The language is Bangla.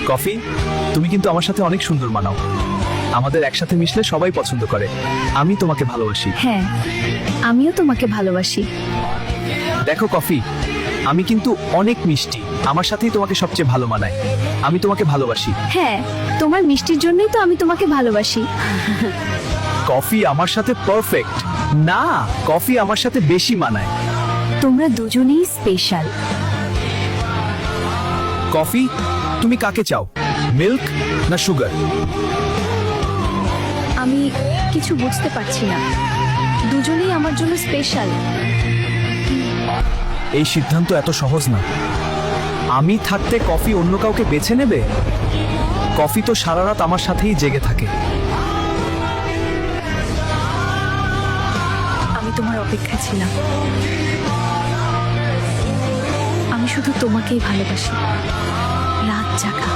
কফি, তুমি কিন্তু আমার সাথে অনেক সুন্দর মানাও। আমাদের একসাথে মিশলে সবাই পছন্দ করে। আমি তোমাকে ভালোবাসি। হ্যাঁ, আমিও তোমাকে ভালোবাসি। দেখো কফি, আমি কিন্তু অনেক মিষ্টি, আমার সাথেই তোমাকে সবচেয়ে ভালো মানায়। আমি তোমাকে ভালোবাসি। হ্যাঁ, তোমার মিষ্টির জন্যই তো আমি তোমাকে ভালোবাসি। কফি আমার সাথে পারফেক্ট। না, কফি আমার সাথে বেশি মানায়। তোমরা দুজনেই স্পেশাল। কফি, তুমি কাকে চাও, মিল্ক না সুগার? আমি কিছু বুঝতে পারছি না। দুজনেই আমার জন্য স্পেশাল। এই সিদ্ধান্ত এত সহজ না। আমি থাকতে কফি অন্য কাউকে বেছে নেবে? কফি তো সারা রাত আমার সাথেই জেগে থাকে। আমি তোমার অপেক্ষায় ছিলাম। আমি শুধু তোমাকেই ভালোবাসি, রাত জাগা।